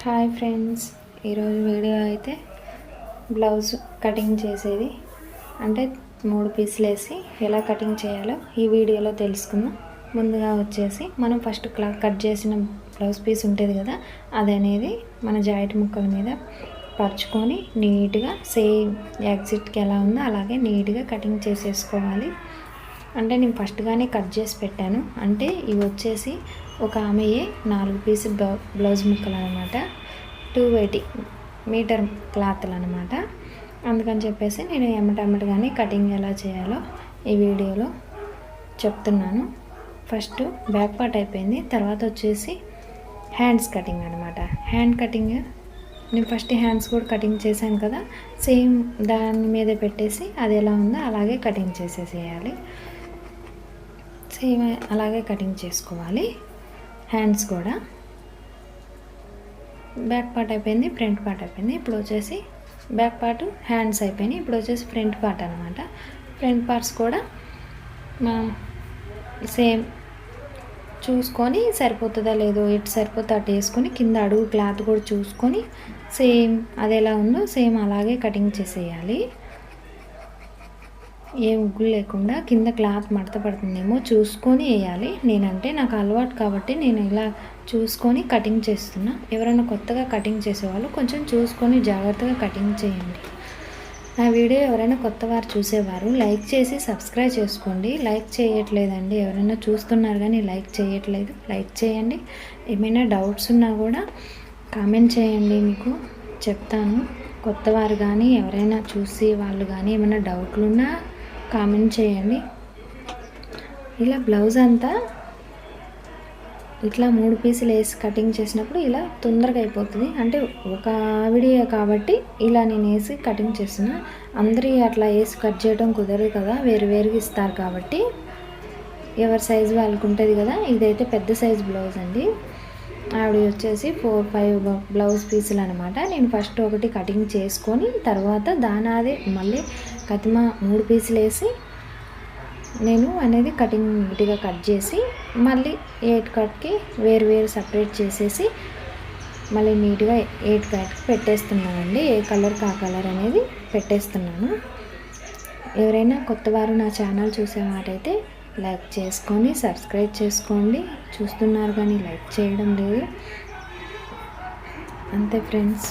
Hi friends, ఈరోజు video అయితే blouse cutting చేసేది అంటే 3 పీసులు వేసి ఎలా కటింగ్ చేయాలో ఈ వీడియోలో తెలుసుకుందాం. ముందుగా వచ్చేసి మనం ఫస్ట్ కట్ చేసిన బ్లౌజ్ పీస్ ఉంటుంది కదా, అది అనేది మన జాయింట్ ముక్కల మీద పరుచుకొని నీట్గా సేమ్ ఎగ్జిట్కి ఎలా ఉందో అలాగే నీట్గా కటింగ్ చేసేసుకోవాలి. అంటే నేను ఫస్ట్గానే కట్ చేసి పెట్టాను. అంటే ఇవి వచ్చేసి ఒక ఆమెయే 4 పీసులు బ్లౌజ్ ముక్కలు అనమాట, 280 మీటర్ క్లాత్లు అనమాట. అందుకని చెప్పేసి నేను ఎమ్మటెమ్మటగానే కటింగ్ ఎలా చేయాలో ఈ వీడియోలో చెప్తున్నాను. ఫస్ట్ బ్యాక్ పార్ట్ అయిపోయింది, తర్వాత వచ్చేసి హ్యాండ్స్ కటింగ్ అనమాట. హ్యాండ్ కటింగ్ నేను ఫస్ట్ హ్యాండ్స్ కూడా కటింగ్ చేశాను కదా, సేమ్ దాని మీద పెట్టేసి అది ఎలా ఉందో అలాగే కటింగ్ చేసేసేయాలి. సేమ్ అలాగే కటింగ్ చేసుకోవాలి. హ్యాండ్స్ కూడా బ్యాక్ పార్ట్ అయిపోయింది, ఫ్రంట్ పార్ట్ అయిపోయింది. ఇప్పుడు వచ్చేసి బ్యాక్ పార్ట్ హ్యాండ్స్ అయిపోయినాయి. ఇప్పుడు వచ్చేసి ఫ్రంట్ పార్ట్ అనమాట. ఫ్రంట్ పార్ట్స్ కూడా మనం సేమ్ చూసుకొని సరిపోతుందా లేదో, ఇటు సరిపోతే అటు వేసుకొని కింద అడుగు క్లాత్ కూడా చూసుకొని సేమ్ అది ఎలా ఉందో సేమ్ అలాగే కటింగ్ చేసేయాలి. ఏ ఉగ్గులు లేకుండా కింద క్లాత్ మడత పడుతుందేమో చూసుకొని వేయాలి. నేనంటే నాకు అలవాటు కాబట్టి నేను ఇలా చూసుకొని కటింగ్ చేస్తున్నా. ఎవరైనా కొత్తగా కటింగ్ చేసేవాళ్ళు కొంచెం చూసుకొని జాగ్రత్తగా కటింగ్ చేయండి. నా వీడియో ఎవరైనా కొత్త వారు చూసేవారు లైక్ చేసి సబ్స్క్రైబ్ చేసుకోండి. లైక్ చేయట్లేదండి, ఎవరైనా చూస్తున్నారు కానీ లైక్ చేయట్లేదు, లైక్ చేయండి. ఏమైనా డౌట్స్ ఉన్నా కూడా కామెంట్ చేయండి, మీకు చెప్తాను. కొత్తవారు కానీ ఎవరైనా చూసి వాళ్ళు కానీ ఏమైనా డౌట్లు ఉన్నా కామెంట్ చేయండి. ఇలా బ్లౌజ్ అంతా ఇట్లా 3 పీసులు వేసి కటింగ్ చేసినప్పుడు ఇలా తొందరగా అయిపోతుంది. అంటే ఒక ఆవిడే కాబట్టి ఇలా నేను వేసి కటింగ్ చేస్తున్నా. అందరి అట్లా వేసి కట్ చేయడం కుదరదు కదా, వేరువేరుగా ఇస్తారు కాబట్టి ఎవరి సైజు వాళ్ళకు ఉంటుంది కదా. ఇదైతే పెద్ద సైజు బ్లౌజ్ అండి. ఆవిడ వచ్చేసి 4-5 బ్లౌజ్ పీసులు అనమాట. నేను ఫస్ట్ ఒకటి కటింగ్ చేసుకొని తర్వాత దానాదే మళ్ళీ కతిమ 3 పీసులు వేసి నేను అనేది కటింగ్ నీట్గా కట్ చేసి మళ్ళీ 8 కట్కి వేరు సపరేట్ చేసేసి మళ్ళీ నీట్గా 8 కట్కి పెట్టేస్తున్నానండి. ఏ కలర్కి ఆ కలర్ అనేది పెట్టేస్తున్నాను. ఎవరైనా కొత్తవారు నా ఛానల్ చూసేవారైతే లైక్ చేసుకొని సబ్స్క్రైబ్ చేసుకోండి. చూస్తున్నారు కానీ లైక్ చేయడం లేదు, అంతే ఫ్రెండ్స్.